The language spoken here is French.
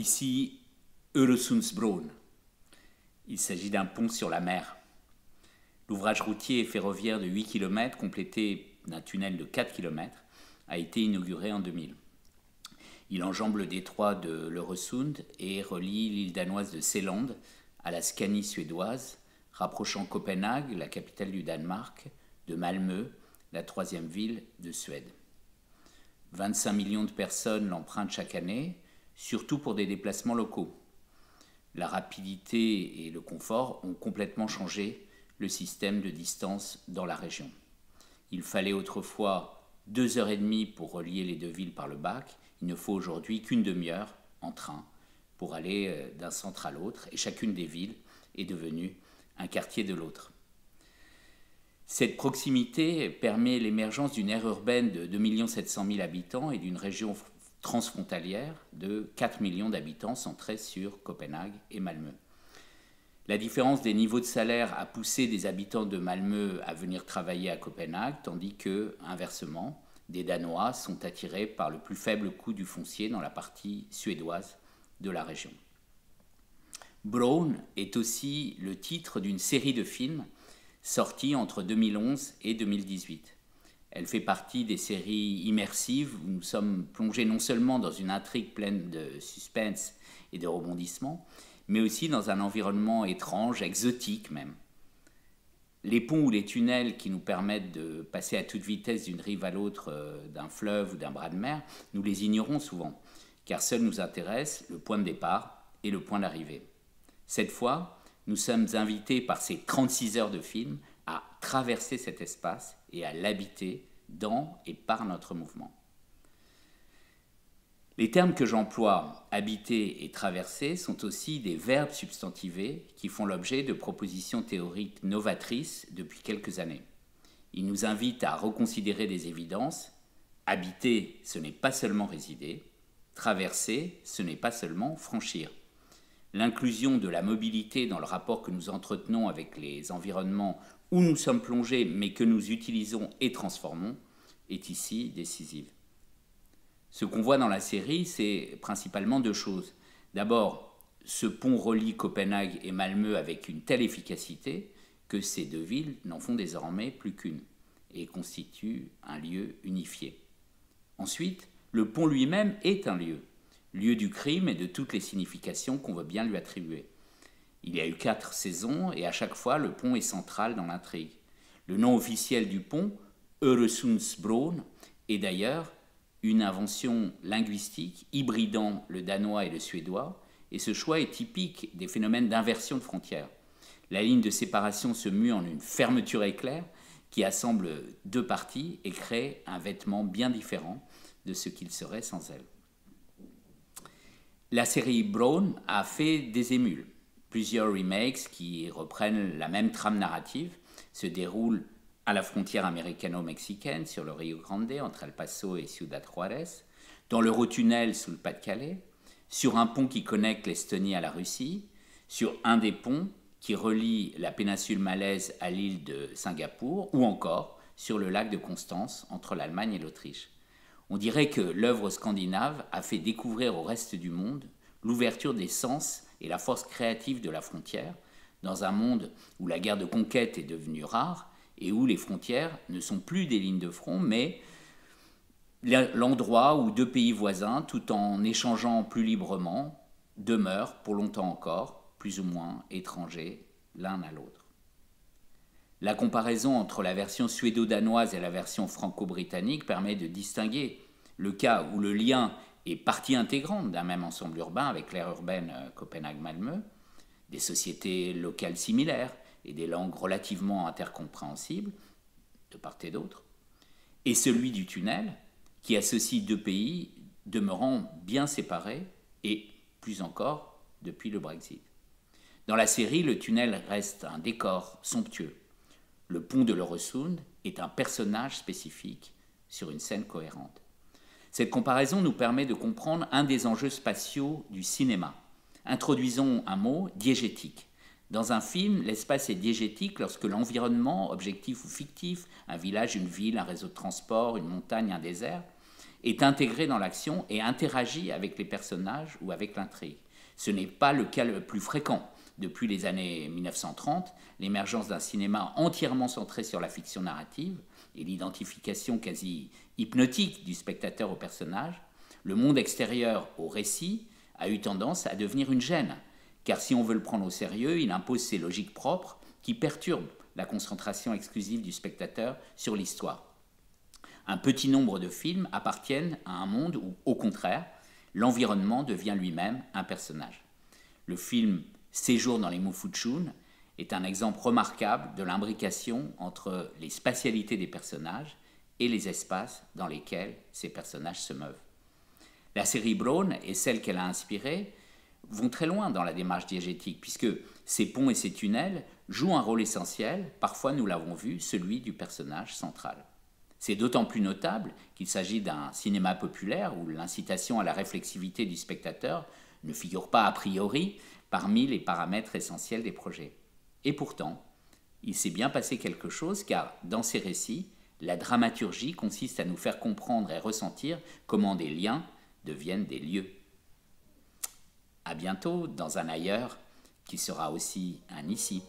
Ici, Øresundsbroen. Il s'agit d'un pont sur la mer. L'ouvrage routier et ferroviaire de 8 km, complété d'un tunnel de 4 km, a été inauguré en 2000. Il enjambe le détroit de l'Øresund et relie l'île danoise de Seeland à la Scanie suédoise, rapprochant Copenhague, la capitale du Danemark, de Malmö, la troisième ville de Suède. 25 millions de personnes l'empruntent chaque année, surtout pour des déplacements locaux. La rapidité et le confort ont complètement changé le système de distance dans la région. Il fallait autrefois 2h30 pour relier les deux villes par le bac. Il ne faut aujourd'hui qu'une demi-heure en train pour aller d'un centre à l'autre, et chacune des villes est devenue un quartier de l'autre. Cette proximité permet l'émergence d'une aire urbaine de 2 700 000 habitants et d'une région transfrontalière de 4 millions d'habitants centrée sur Copenhague et Malmö. La différence des niveaux de salaire a poussé des habitants de Malmö à venir travailler à Copenhague, tandis que, inversement, des Danois sont attirés par le plus faible coût du foncier dans la partie suédoise de la région. Broen est aussi le titre d'une série de films sortis entre 2011 et 2018. Elle fait partie des séries immersives où nous sommes plongés non seulement dans une intrigue pleine de suspense et de rebondissements, mais aussi dans un environnement étrange, exotique même. Les ponts ou les tunnels qui nous permettent de passer à toute vitesse d'une rive à l'autre d'un fleuve ou d'un bras de mer, nous les ignorons souvent, car seul nous intéresse le point de départ et le point d'arrivée. Cette fois, nous sommes invités par ces 36 heures de film à traverser cet espace et à l'habiter dans et par notre mouvement. Les termes que j'emploie, habiter et traverser, sont aussi des verbes substantivés qui font l'objet de propositions théoriques novatrices depuis quelques années. Ils nous invitent à reconsidérer des évidences. Habiter, ce n'est pas seulement résider. Traverser, ce n'est pas seulement franchir. L'inclusion de la mobilité dans le rapport que nous entretenons avec les environnements où nous sommes plongés, mais que nous utilisons et transformons, est ici décisive. Ce qu'on voit dans la série, c'est principalement deux choses. D'abord, ce pont relie Copenhague et Malmö avec une telle efficacité que ces deux villes n'en font désormais plus qu'une et constituent un lieu unifié. Ensuite, le pont lui-même est un lieu du crime et de toutes les significations qu'on veut bien lui attribuer. Il y a eu 4 saisons et à chaque fois, le pont est central dans l'intrigue. Le nom officiel du pont, Øresundsbroen, est d'ailleurs une invention linguistique hybridant le danois et le suédois, et ce choix est typique des phénomènes d'inversion de frontières. La ligne de séparation se mue en une fermeture éclair qui assemble deux parties et crée un vêtement bien différent de ce qu'il serait sans elle. La série Broen a fait des émules. Plusieurs remakes qui reprennent la même trame narrative se déroulent à la frontière américano-mexicaine sur le Rio Grande entre El Paso et Ciudad Juárez, dans l'Eurotunnel sous le Pas-de-Calais, sur un pont qui connecte l'Estonie à la Russie, sur un des ponts qui relie la péninsule malaise à l'île de Singapour, ou encore sur le lac de Constance entre l'Allemagne et l'Autriche. On dirait que l'œuvre scandinave a fait découvrir au reste du monde l'ouverture des sens et la force créative de la frontière, dans un monde où la guerre de conquête est devenue rare et où les frontières ne sont plus des lignes de front, mais l'endroit où deux pays voisins, tout en échangeant plus librement, demeurent pour longtemps encore, plus ou moins étrangers l'un à l'autre. La comparaison entre la version suédo-danoise et la version franco-britannique permet de distinguer le cas où le lien est partie intégrante d'un même ensemble urbain avec l'aire urbaine Copenhague-Malmö, des sociétés locales similaires et des langues relativement intercompréhensibles de part et d'autre, et celui du tunnel qui associe deux pays demeurant bien séparés et plus encore depuis le Brexit. Dans la série, le tunnel reste un décor somptueux. Le pont de l'Øresund est un personnage spécifique sur une scène cohérente. Cette comparaison nous permet de comprendre un des enjeux spatiaux du cinéma. Introduisons un mot, diégétique. Dans un film, l'espace est diégétique lorsque l'environnement, objectif ou fictif, un village, une ville, un réseau de transport, une montagne, un désert, est intégré dans l'action et interagit avec les personnages ou avec l'intrigue. Ce n'est pas le cas le plus fréquent. Depuis les années 1930, l'émergence d'un cinéma entièrement centré sur la fiction narrative et l'identification quasi hypnotique du spectateur au personnage, le monde extérieur au récit a eu tendance à devenir une gêne, car si on veut le prendre au sérieux, il impose ses logiques propres qui perturbent la concentration exclusive du spectateur sur l'histoire. Un petit nombre de films appartiennent à un monde où, au contraire, l'environnement devient lui-même un personnage. Le film Séjour dans les Mufutchun est un exemple remarquable de l'imbrication entre les spatialités des personnages et les espaces dans lesquels ces personnages se meuvent. La série Brown et celle qu'elle a inspirée vont très loin dans la démarche diégétique, puisque ces ponts et ces tunnels jouent un rôle essentiel, parfois nous l'avons vu, celui du personnage central. C'est d'autant plus notable qu'il s'agit d'un cinéma populaire où l'incitation à la réflexivité du spectateur ne figure pas a priori parmi les paramètres essentiels des projets. Et pourtant, il s'est bien passé quelque chose car dans ces récits, la dramaturgie consiste à nous faire comprendre et ressentir comment des liens deviennent des lieux. À bientôt dans un ailleurs qui sera aussi un ici.